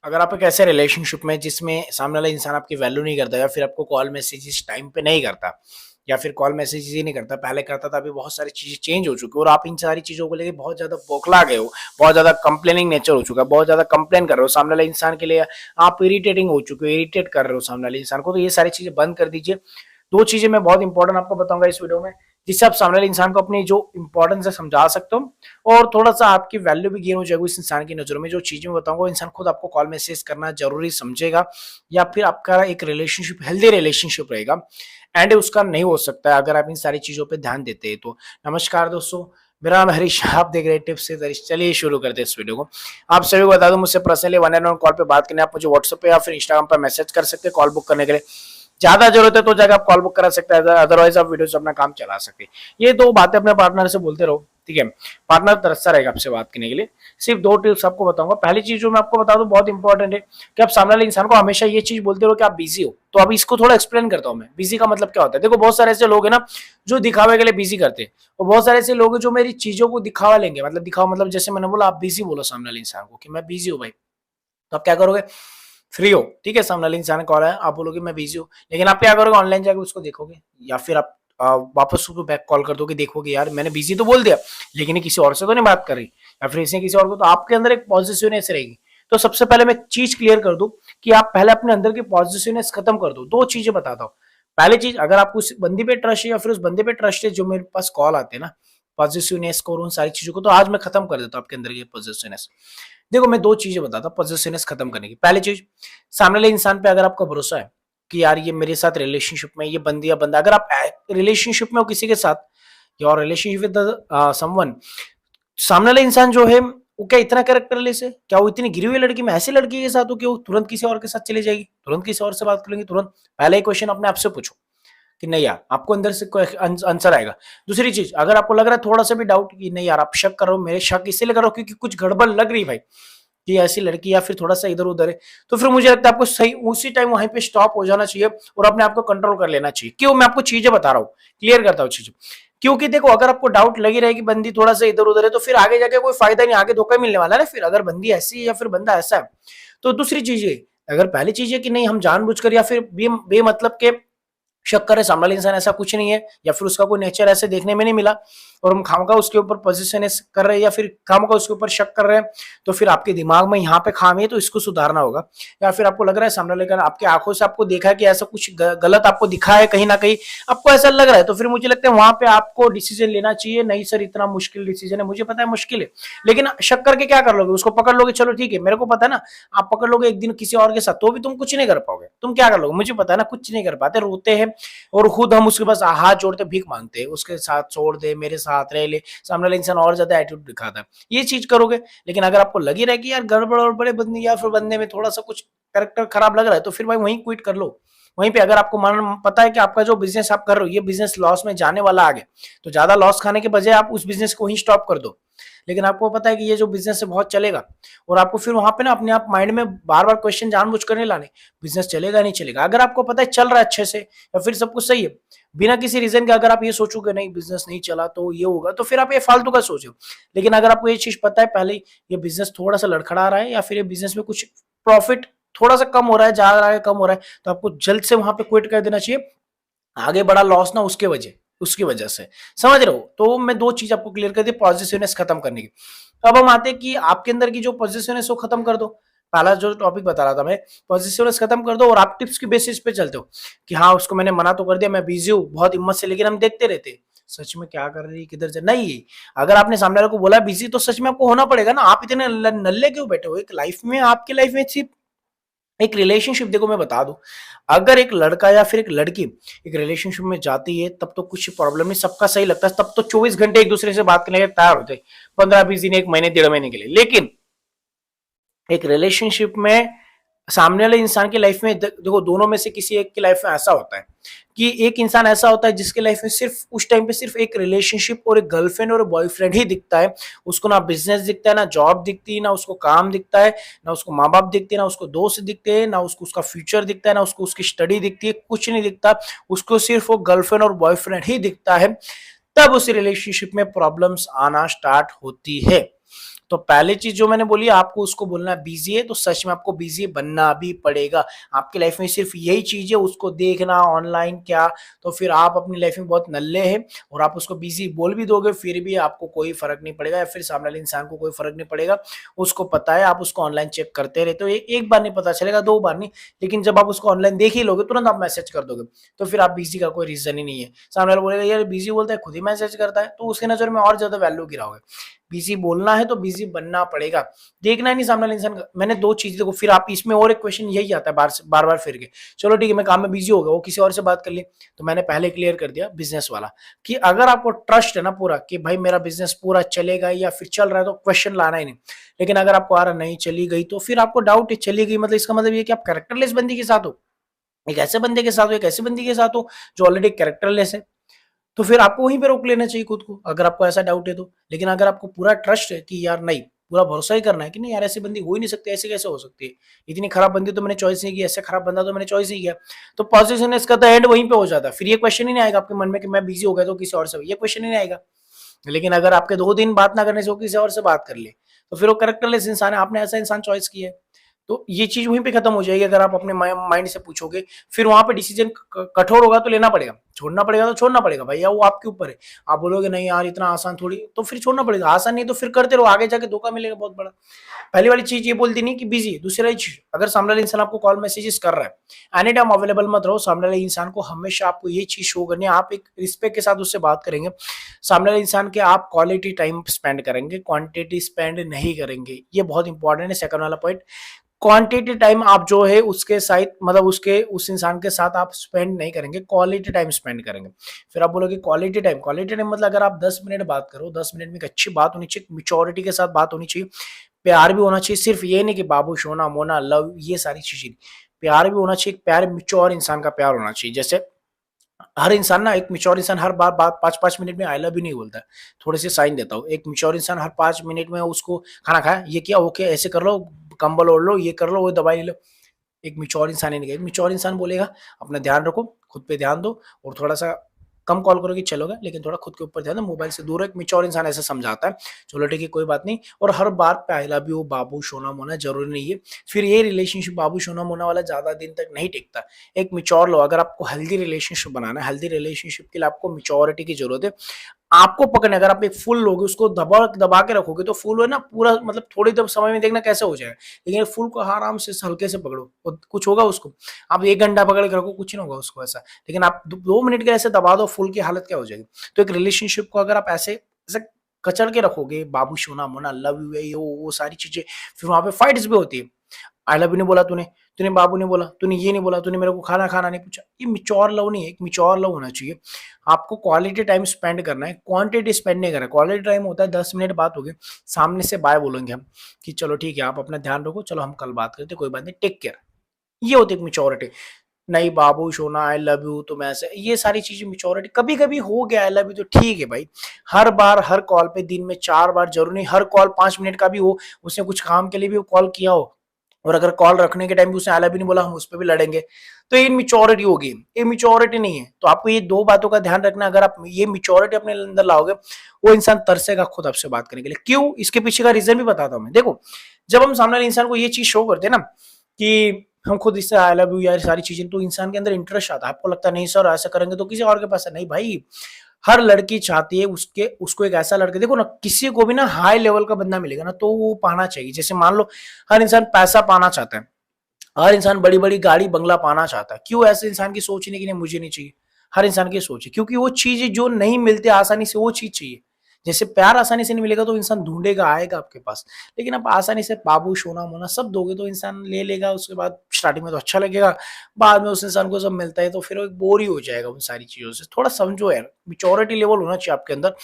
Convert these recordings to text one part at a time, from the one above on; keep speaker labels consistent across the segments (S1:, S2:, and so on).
S1: अगर आप एक ऐसे रिलेशनशिप में जिसमें सामने वाला इंसान आपकी वैल्यू नहीं करता या फिर आपको कॉल मैसेजेस टाइम पे नहीं करता या फिर कॉल मैसेजेस ही नहीं करता, पहले करता था, अभी बहुत सारी चीजें चेंज हो चुकी है और आप इन सारी चीजों को लेके बहुत ज्यादा बौखला गए हो, बहुत ज्यादा कंप्लेनिंग नेचर हो चुका है, बहुत ज्यादा कंप्लेन कर रहे हो सामने वाले इंसान के लिए, आप इरिटेटिंग हो चुके हो, इरिटेट कर रहे हो सामने वाले इंसान को, तो ये सारी चीजें बंद कर दीजिए। दो चीजें मैं बहुत इंपॉर्टेंट आपको बताऊंगा इस वीडियो में, जिससे आप सामने वाले इंसान को अपनी जो इंपॉर्टेंस है समझा सकते हो और थोड़ा सा आपकी वैल्यू भी गेन हो जाएगी इस इंसान की नजरों में। जो चीजें मैं बताऊंगा इंसान खुद आपको कॉल मैसेज करना जरूरी समझेगा या फिर आपका एक रिलेशनशिप हेल्दी रिलेशनशिप रहेगा एंड उसका नहीं हो सकता है अगर आप इन सारी चीजों पर ध्यान देते हैं तो। नमस्कार दोस्तों, मेरा नाम हरीश, आप देख रहे हैं टिप्स से हरीश। चलिए शुरू करते हैं इस वीडियो को। आप सभी को बता दूं, मुझसे पर्सनली 1-on-1 कॉल पे बात करने आप मुझे व्हाट्सएप पे या फिर इंस्टाग्राम पर मैसेज कर सकते हैं कॉल बुक करने के लिए। ज्यादा जरूरत है तो जाकर आप कॉल बुक करा सकते हैं, अदरवाइज आप वीडियो से अपना काम चला सकते हैं। ये दो बातें अपने पार्टनर से बोलते रहो, ठीक है। पार्टनर तरसता रहेगा आपसे बात करने के लिए। सिर्फ दो टिप्स आपको बताऊंगा। पहली चीज जो मैं आपको बता दूं बहुत इंपॉर्टेंट है कि आप सामने वाले इंसान को हमेशा ये चीज बोलते रहो कि आप बिजी हो। तो अभी इसको थोड़ा एक्सप्लेन करता हूं मैं, बिजी का मतलब क्या होता है। देखो बहुत सारे ऐसे लोग हैं ना जो दिखावे के लिए बिजी करते हैं और बहुत सारे ऐसे लोग हैं जो मेरी चीजों को दिखावा लेंगे। मतलब दिखावा मतलब जैसे मैंने बोला आप बिजी बोलो सामने वाले इंसान को कि मैं बिजी हूँ भाई, तो आप क्या करोगे, फ्री हो, ठीक है। सामने वाले इंसान कॉल है, आप बोलोगे मैं बिजी हूँ, लेकिन आप क्या करोगे, ऑनलाइन जाकर उसको देखोगे या फिर आप वापस उसको बैक कॉल कर दोगे, देखोगे यार मैंने बिजी तो बोल दिया लेकिन ये किसी और से तो नहीं बात कर रही या फिर इसने किसी और को, तो आपके अंदर एक पॉजिटिवनेस रहेगी। तो सबसे पहले मैं चीज क्लियर कर दूं कि आप पहले अपने अंदर की पॉजिटिवनेस खत्म कर दो। दो चीजें बताता हूँ। पहली चीज, अगर आपको उस बंदी पे ट्रस्ट है या फिर उस बंदे पे ट्रस्ट है जो मेरे पास कॉल आते हैं ना, पॉजिटिवनेस को और उन सारी चीजों को, तो आज मैं खत्म कर देता हूँ आपके अंदर की पॉजिटिवनेस। देखो मैं दो चीजें बताता हूँ पॉजिटिवनेस खत्म करने की। पहली चीज, सामने वाले इंसान पे अगर आपका भरोसा है कि यार ये मेरे साथ रिलेशनशिप में, ये बंदी या बंदा, अगर आप रिलेशनशिप में हो किसी के साथ या रिलेशनशिप विद समवन, सामने वाला इंसान जो है वो क्या इतना कैरेक्टरलेस है, क्या वो इतनी गिरी हुई लड़की में ऐसी लड़की के साथ हो कि वो तुरंत किसी और के साथ चली जाएगी, तुरंत किसी और से बात कर लेंगी तुरंत। पहला ही क्वेश्चन अपने आप से पूछो कि नहीं यार, आपको अंदर से कोई आंसर आएगा। दूसरी चीज, अगर आपको लग रहा है थोड़ा सा भी डाउट कि नहीं यार आप शक कर रहे हो, मेरे शक इसलिए कर रहे हो क्योंकि कुछ गड़बड़ लग रही भाई कि ऐसी लड़की या फिर थोड़ा सा इधर उधर है, तो फिर मुझे लगता है आपको सही उसी टाइम वहीं पे स्टॉप हो जाना चाहिए और अपने आप को कंट्रोल कर लेना चाहिए। क्यों मैं आपको चीजें बता रहा हूँ, क्लियर करता हूँ चीजें। क्योंकि देखो अगर आपको डाउट लगी रहेगी बंदी थोड़ा सा इधर उधर है तो फिर आगे जाके कोई फायदा नहीं, आगे धोखा मिलने वाला है ना फिर, अगर बंदी ऐसी है या फिर बंदा ऐसा है। तो दूसरी चीज है, अगर पहली चीज है कि नहीं हम जानबूझकर या फिर बेमतलब के शक करे, सामने वाला इंसान ऐसा कुछ नहीं है या फिर उसका कोई नेचर ऐसे देखने में नहीं मिला और हम खामखा उसके ऊपर पोजीशन कर रहे हैं या फिर खामखा उसके ऊपर शक कर रहे हैं, तो फिर आपके दिमाग में यहाँ पे खामी है तो इसको सुधारना होगा। या फिर आपको लग रहा है सामने वाले आपके आंखों से आपको देखा है कि ऐसा कुछ गलत आपको दिखा है कहीं ना कहीं, आपको ऐसा लग रहा है, तो फिर मुझे लगता है वहां पे आपको डिसीजन लेना चाहिए। नहीं सर इतना मुश्किल डिसीजन है, मुझे पता है मुश्किल है, लेकिन शक करके क्या कर लोगे, उसको पकड़ लोगे, चलो ठीक है मेरे को पता है ना, आप पकड़ लोगे एक दिन किसी और के साथ तो भी तुम कुछ नहीं कर पाओगे, तुम क्या कर लोगे मुझे पता है ना, कुछ नहीं कर पाते, रोते हैं और खुद हम उसके पास हाथ जोड़ते भीख मांगते हैं, उसके साथ छोड़ दे, मेरे साथ रह ले, सामने वाला इंसान और ज्यादा एटीट्यूड दिखाता है, ये चीज करोगे। लेकिन अगर आपको लगी रहे कि यार गड़बड़ और बड़े बंदे या फिर बंदे में थोड़ा सा कुछ कैरेक्टर खराब लग रहा है, तो फिर भाई वहीं क्विट कर लो। वहीं पे अगर आपको मान पता है कि आपका जो बिजनेस आप कर रहे हो ये बिजनेस लॉस में जाने वाला आगे, तो ज्यादा लॉस खाने के बजाय आप उस बिजनेस को ही स्टॉप कर दो। लेकिन आपको पता है कि ये जो बिजनेस है बहुत चलेगा और आपको फिर वहां पे ना अपने आप माइंड में बार बार क्वेश्चन जानबूझ कर नहीं लाने, बिजनेस चलेगा नहीं चलेगा। अगर आपको पता है चल रहा है अच्छे से या फिर सब कुछ सही है, बिना किसी रीजन के अगर आप ये सोचोगे नहीं बिजनेस नहीं चला तो ये होगा, तो फिर आप ये फालतू का सोचो। लेकिन अगर आपको ये चीज पता है पहले ये बिजनेस थोड़ा सा लड़खड़ा रहा है या फिर ये बिजनेस में कुछ प्रॉफिट थोड़ा सा कम हो रहा है, जा रहा है, कम हो रहा है, तो आपको जल्द से वहां पे क्विट कर देना चाहिए, आगे बड़ा लॉस ना उसकी वजह से, समझ रहे हो। तो मैं दो चीज आपको क्लियर कर दी पॉजिटिवनेस खत्म करने की। अब हम आते हैं कि आपके अंदर की जो पॉजिटिवनेस वो खत्म कर दो। पहला जो टॉपिक बता रहा था मैं, पॉजिटिवनेस खत्म कर दो और आप टिप्स की बेसिस पे चलते हो कि हाँ उसको मैंने मना तो कर दिया, मैं बिजी हूँ बहुत हिम्मत से, लेकिन हम देखते रहते सच में क्या कर रही है किधर से नहीं। अगर आपने सामने वाले को बोला बिजी तो सच में आपको होना पड़ेगा ना, आप इतने नल्ले क्यों बैठे हो। एक लाइफ में आपकी लाइफ में सिर्फ एक रिलेशनशिप, देखो मैं बता दूं, अगर एक लड़का या फिर एक लड़की एक रिलेशनशिप में जाती है तब तो कुछ प्रॉब्लम नहीं, सबका सही लगता है, तब तो 24 घंटे एक दूसरे से बात करने के तैयार होते, 15-20 दिन, एक महीने, 1.5 महीने के लिए। लेकिन एक रिलेशनशिप में सामने वाले इंसान की लाइफ में देखो दोनों में से किसी एक की लाइफ में ऐसा होता है कि एक इंसान ऐसा होता है जिसके लाइफ में सिर्फ उस टाइम पे सिर्फ एक रिलेशनशिप और एक गर्लफ्रेंड और बॉयफ्रेंड ही दिखता है। उसको ना बिजनेस दिखता है, ना जॉब दिखती है, ना उसको काम दिखता है, ना उसको माँ बाप दिखते हैं, ना उसको दोस्त दिखते हैं, ना उसको उसका फ्यूचर दिखता है, ना उसको उसकी स्टडी दिखती है, कुछ नहीं दिखता। उसको सिर्फ वो गर्लफ्रेंड और बॉयफ्रेंड ही दिखता है। तब उस रिलेशनशिप में प्रॉब्लम्स आना स्टार्ट होती है। तो पहली चीज जो मैंने बोली, आपको उसको बोलना बिजी है तो सच में आपको बिजी बनना भी पड़ेगा। आपकी लाइफ में सिर्फ यही चीज है, उसको देखना ऑनलाइन क्या, तो फिर आप अपनी लाइफ में बहुत नल्ले हैं। और आप उसको बिजी बोल भी दोगे फिर भी आपको कोई फर्क नहीं पड़ेगा, या फिर सामने वाले इंसान को कोई फर्क नहीं पड़ेगा। उसको पता है आप उसको ऑनलाइन चेक करते रहते हो, एक बार नहीं पता चलेगा, दो बार नहीं, लेकिन जब आप उसको ऑनलाइन देख ही लोगे तुरंत आप मैसेज कर दोगे, तो फिर आप बिजी का कोई रीजन ही नहीं है। सामने वाला बोलेगा यार बिजी बोलता है, खुद ही मैसेज करता है, तो उसकी नजर में और ज्यादा वैल्यू गिराओगे। बिजी बोलना है तो बिजी बनना पड़ेगा, देखना ही नहीं सामने वाले इंसान का। मैंने दो चीजें देखो, फिर आप इसमें और एक क्वेश्चन यही आता है बार बार फिर के, चलो ठीक है मैं काम में बिजी हो गया, वो किसी और से बात कर ली। तो मैंने पहले क्लियर कर दिया बिजनेस वाला, कि अगर आपको ट्रस्ट है ना पूरा कि भाई मेरा बिजनेस पूरा चलेगा या फिर चल रहा है, तो क्वेश्चन लाना ही नहीं। लेकिन अगर आपको आ रहा नहीं चली गई, तो फिर आपको डाउट है चली गई, मतलब इसका मतलब ये कि आप कैरेक्टरलेस बंदी के साथ हो, एक ऐसे बंदे के साथ हो, एक ऐसी बंदी के साथ हो जो ऑलरेडी कैरेक्टरलेस है, तो फिर आपको वहीं पे रोक लेना चाहिए खुद को, अगर आपको ऐसा डाउट है तो। लेकिन अगर आपको पूरा ट्रस्ट है कि यार नहीं, पूरा भरोसा ही करना है कि नहीं यार ऐसी बंदी हो ही नहीं सकती, ऐसे कैसे हो सकती है, इतनी खराब बंदी तो मैंने चॉइस नहीं की, ऐसे खराब बंदा तो मैंने चॉइस नहीं किया, तो पॉजिटिवनेस का तो एंड वहीं पे हो जाता है। फिर ये क्वेश्चन ही नहीं आएगा आपके मन में कि मैं बिजी हो गया तो किसी और से, ये क्वेश्चन ही नहीं आएगा। लेकिन अगर आपके 2 दिन बात ना करने से वो किसी और से बात कर ले, तो फिर वो कैरेक्टरलेस इंसान है, आपने ऐसा इंसान चॉइस किया है। तो ये चीज वहीं पे खत्म हो जाएगी अगर आप अपने माइंड से पूछोगे। फिर वहां पे डिसीजन कठोर होगा तो लेना पड़ेगा, छोड़ना पड़ेगा तो छोड़ना पड़ेगा भैया, वो आपके ऊपर है। आप बोलोगे नहीं यार इतना आसान थोड़ी, तो फिर छोड़ना पड़ेगा। आसान नहीं तो फिर करते रहो, आगे जाके धोखा मिलेगा बहुत बड़ा। पहली वाली चीज ये बोलती नहीं कि बिजी। दूसरी चीज, अगर सामने वाला इंसान आपको कॉल मैसेजेस कर रहा है, एनी टाइम अवेलेबल मत रहो। सामने वाले इंसान को हमेशा आपको ये चीज शो करनी है, आप एक रिस्पेक्ट के साथ उससे बात करेंगे। सामने वाले इंसान के आप क्वालिटी टाइम स्पेंड करेंगे, क्वांटिटी स्पेंड नहीं करेंगे, ये बहुत इंपॉर्टेंट है। सेकंड वाला पॉइंट, क्वांटिटी टाइम आप जो है उसके साथ, मतलब उसके उस इंसान के साथ आप स्पेंड नहीं करेंगे, क्वालिटी टाइम स्पेंड करेंगे। फिर आप बोलोगे क्वालिटी टाइम मतलब अगर आप 10 मिनट बात करो, 10 मिनट में एक अच्छी बात होनी चाहिए, मिच्योरिटी के साथ बात होनी चाहिए, प्यार भी होना चाहिए। सिर्फ ये नहीं कि बाबू सोना मोना लव ये सारी चीजें, प्यार भी होना चाहिए। प्यार मिच्योर इंसान का प्यार होना चाहिए। जैसे हर इंसान ना, एक मिच्योर इंसान हर बार बात 5-5 मिनट में आई लव यू नहीं बोलता है, थोड़े से साइन देता हूँ। एक मिच्योर इंसान हर 5 मिनट में उसको खाना खाया, ये किया, ओके ऐसे कर लो, कंबल ओढ़ लो, ये कर लो, वो दवाई ले लो। एक मिच्योर इंसान ही नहीं, एक मिच्योर इंसान बोलेगा अपना ध्यान रखो, खुद पे ध्यान दो, और थोड़ा सा कम कॉल करोगे चलोगे, लेकिन थोड़ा खुद के ऊपर ध्यान दो, मोबाइल से दूर रहो। एक मिच्योर इंसान ऐसा समझाता है, चलो ठीक है कोई बात नहीं। और हर बात पे आई लव यू बाबू सोना मोना जरूरी नहीं है। फिर ये रिलेशनशिप बाबू सोना मोना वाला ज्यादा दिन तक नहीं टिकता। एक मिच्योर लो, अगर आपको हेल्दी रिलेशनशिप बनाना है, हेल्दी रिलेशनशिप के लिए आपको मिच्योरिटी की जरूरत है। आपको पकड़ने, अगर आप एक फूल लोगे उसको दबा दबा के रखोगे तो फूल है ना पूरा, मतलब थोड़ी देर समय में देखना कैसे हो जाएगा। लेकिन फूल को आराम से हल्के से पकड़ो, और कुछ होगा उसको। आप 1 घंटा पकड़ के रखो, कुछ नहीं होगा उसको ऐसा। लेकिन आप 2 मिनट के ऐसे दबा दो, फूल की हालत क्या हो जाएगी। तो एक रिलेशनशिप को अगर आप ऐसे ऐसे कचड़ के रखोगे, बाबू सोना मोना लव यू ये वो सारी चीजें, फिर वहां पे फाइट्स भी होती है। आई लव यू नहीं बोला तूने, तूने बाबू नहीं बोला, तूने ये नहीं बोला, तूने मेरे को खाना खाना नहीं पूछा, ये मिच्योर लव नहीं है। एक मिच्योर लव होना चाहिए। आपको क्वालिटी टाइम स्पेंड करना है, क्वांटिटी स्पेंड नहीं करना है। क्वालिटी टाइम होता है 10 मिनट बात होगी, सामने से बाय बोलेंगे हम कि चलो ठीक है आप अपना ध्यान रखो, चलो हम कल बात करते, कोई बात नहीं, टेक केयर। ये होती है मिच्योरिटी। नहीं बाबू सोना आई लव यू तुम ऐसे, ये सारी चीजें मिच्योरिटी। कभी कभी हो गया आई लव यू तो ठीक है भाई, हर बार हर कॉल पे दिन में 4 बार जरूर नहीं, हर कॉल 5 मिनट का भी हो, उसने कुछ काम के लिए भी कॉल किया हो, और अगर कॉल रखने के टाइम भी उसने आई लव यू नहीं बोला, हम उस पर भी लड़ेंगे, तो ये मिच्योरिटी होगी। ये मिच्योरिटी नहीं है। तो आपको ये दो बातों का ध्यान रखना। अगर आप ये मिच्योरिटी अपने अंदर लाओगे, वो इंसान तरसेगा खुद आपसे बात करने के लिए। क्यों, इसके पीछे का रीजन भी बताता हूं मैं। देखो, जब हम सामने वाले इंसान को ये चीज शो करते हैं ना कि हम खुद इससे आई लव यू या सारी चीजें, तो इंसान के अंदर इंटरेस्ट आता है। आपको लगता है नहीं सर ऐसा करेंगे तो किसी और के पास है, नहीं भाई, हर लड़की चाहती है उसको एक ऐसा लड़का, देखो ना, किसी को भी ना हाई लेवल का बंदा मिलेगा ना तो वो पाना चाहिए। जैसे मान लो हर इंसान पैसा पाना चाहता है, हर इंसान बड़ी बड़ी गाड़ी बंगला पाना चाहता है। क्यों, ऐसे इंसान की सोच नहीं कि नहीं मुझे नहीं चाहिए। हर इंसान की सोच है, क्योंकि वो चीज जो नहीं मिलती आसानी से, वो चीज चाहिए। जैसे प्यार आसानी से नहीं मिलेगा तो इंसान ढूंढेगा, आएगा आपके पास। लेकिन आप आसानी से बाबू सोना मोना सब दोगे तो इंसान ले लेगा। उसके बाद स्टार्टिंग में तो अच्छा लगेगा, बाद में उस इंसान को सब मिलता है तो फिर वो एक बोर ही हो जाएगा उन सारी चीजों से। थोड़ा समझो यार, मिच्योरिटी लेवल होना चाहिए आपके अंदर।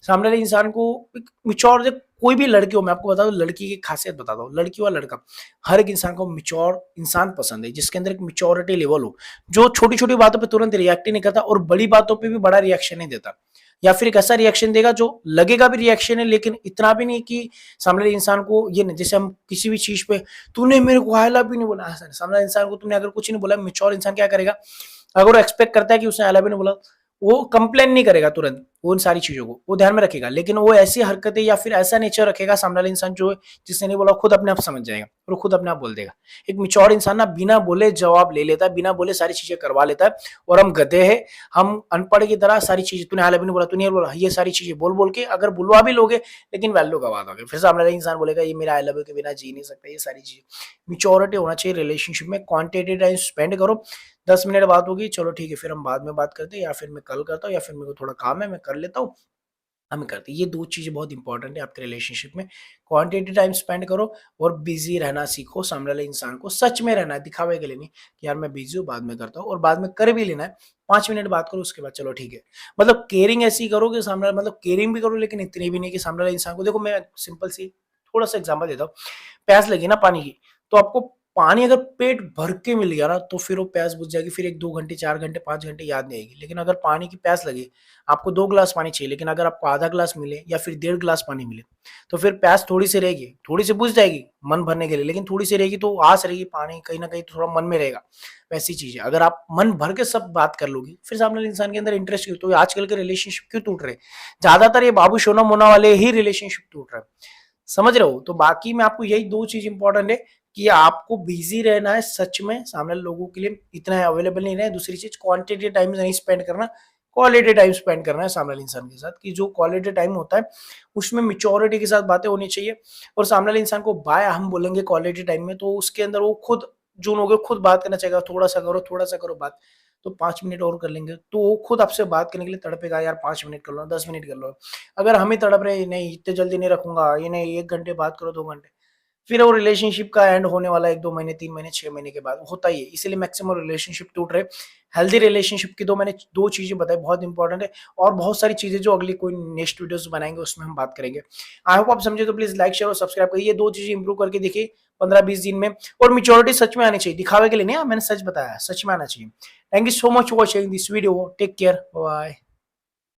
S1: सामने वाले इंसान को मिच्योर, कोई भी लड़की हो, मैं आपको बता दूं लड़की की खासियत बताता हूँ, लड़की और लड़का, हर एक इंसान को मिच्योर इंसान पसंद है, जिसके अंदर एक मिच्योरिटी लेवल हो, जो छोटी छोटी बातों पे तुरंत रिएक्ट ही नहीं करता और बड़ी बातों पे भी बड़ा रिएक्शन नहीं देता। या फिर एक ऐसा रिएक्शन देगा जो लगेगा भी रिएक्शन है, लेकिन इतना भी नहीं कि सामने वाले इंसान को ये नहीं। जैसे हम किसी भी चीज पे, तूने मेरे को आई लव भी नहीं बोला, सामने वाले इंसान को तुमने अगर कुछ नहीं बोला, मिच्योर इंसान क्या करेगा, अगर वो एक्सपेक्ट करता है कि उसने आई लव नहीं बोला, वो कंप्लेन नहीं करेगा तुरंत, उन सारी चीज़ों को वो ध्यान में रखेगा, लेकिन वो ऐसी हरकतें या फिर ऐसा नेचर रखेगा सामने वाला इंसान जो जिसने नहीं बोला खुद अपने आप समझ जाएगा और खुद अपने आप बोल देगा। एक मैच्योर इंसान ना बिना बोले जवाब ले लेता है, बिना बोले सारी चीज़ें करवा लेता है और हम गधे हैं, हम अनपढ़ की तरह सारी चीज़ें तूने हाल अभी नहीं बोला, तूने ये बोला, ये सारी चीज़ें बोल-बोल के अगर बुलवा भी लोगे लेकिन वैल्यू गँवा दोगे। फिर सामने वाला इंसान बोलेगा ये मेरा आई लव यू के बिना जी नहीं सकता, ये सारी चीज़ें। मैच्योरिटी होना चाहिए रिलेशनशिप में, क्वांटिटी टाइम स्पेंड करो। 10 मिनट बात होगी, चलो ठीक है, फिर हम बाद में बात करते हैं, या फिर मैं कल करता हूँ, या फिर मेरे को थोड़ा काम है, मैं कर लेता हूँ, हम करते हैं। ये 2 चीज़ें बहुत इंपॉर्टेंट है आपके रिलेशनशिप में। क्वांटिटी टाइम स्पेंड करो और बिज़ी रहना सीखो। सामने वाले इंसान को सच में रहना है, दिखावे के लिए नहीं कि यार मैं बिज़ी हूँ, बाद में करता हूँ, और बाद में कर भी लेना है। 5 मिनट बात करो, उसके बाद चलो ठीक है। मतलब केयरिंग ऐसी करो कि सामने वाला, मतलब केयरिंग भी करो लेकिन इतनी भी नहीं कि सामने वाले इंसान को, देखो मैं सिंपल सी थोड़ा-सा एग्ज़ाम्पल देता हूँ। प्यास लगी ना पानी की, तो आपको पानी अगर पेट भर के मिल गया ना, तो फिर वो प्यास बुझ जाएगी, फिर 1-2 घंटे, 4 घंटे, 5 घंटे याद नहीं आएगी। लेकिन अगर पानी की प्यास लगी, आपको 2 ग्लास पानी चाहिए, लेकिन अगर आपको आधा ग्लास मिले या फिर डेढ़ ग्लास पानी मिले, तो फिर प्यास थोड़ी-सी रहेगी, थोड़ी-सी बुझ जाएगी मन भरने के लिए, लेकिन थोड़ी-सी रहेगी तो आस रहेगी, पानी कहीं न कहीं थोड़ा मन में रहेगा। वैसी चीज़ है, अगर आप मन भर के सब बात कर लोगे, फिर सामने वाले इंसान के अंदर इंटरेस्ट क्यों? तो आजकल के रिलेशनशिप क्यों टूट रहे हैं? ज़्यादातर ये बाबू सोना-मोना वाले ही रिलेशनशिप टूट रहे हैं। समझ रहे हो? तो बाकी में आपको यही 2 चीज़ इंपॉर्टेंट है कि आपको बिज़ी रहना है सच में, सामने लोगों के लिए इतना अवेलेबल नहीं रहना है। दूसरी चीज़, क्वांटिटी टाइम नहीं स्पेंड करना, क्वालिटी टाइम स्पेंड करना है सामने वाले इंसान के साथ, कि जो क्वालिटी टाइम होता है, उसमें मैच्योरिटी के साथ बातें होनी चाहिए, और सामने वाले इंसान को बाय हम बोलेंगे क्वालिटी टाइम में, तो उसके अंदर वो खुद जून हो गए, खुद बात करना चाहेगा, थोड़ा सा करो बात। तो 5 मिनट और कर लेंगे, तो वो खुद आपसे बात करने के लिए तड़पेगा, यार 5 मिनट कर लो, 10 मिनट कर लो। अगर हम ही तड़प रहे, नहीं इतने जल्दी नहीं रखूँगा, ये नहीं 1 घंटे बात करो, 2 घंटे, फिर वो रिलेशनशिप का एंड होने वाला है 1-2 महीने, 3 महीने, 6 महीने के बाद, होता ही है। इसीलिए मैक्सिमम रिलेशनशिप टूट रहे। हेल्दी रिलेशनशिप की मैंने 2 चीज़ें बताई, बहुत इंपॉर्टेंट है, और बहुत सारी चीज़ें जो अगली कोई नेक्स्ट वीडियोज़ बनाएँगे उसमें हम बात करेंगे। आई होप आप समझे, तो प्लीज़ लाइक, शेयर और सब्सक्राइब करिए। ये 2 चीज़ें इंप्रूव करके देखिए 15-20 दिन में, और मैच्योरिटी सच में आनी चाहिए, दिखावे के लिए नहीं, मैंने सच बताया, सच में आना चाहिए। Thank you so much for watching this video. Take care, bye.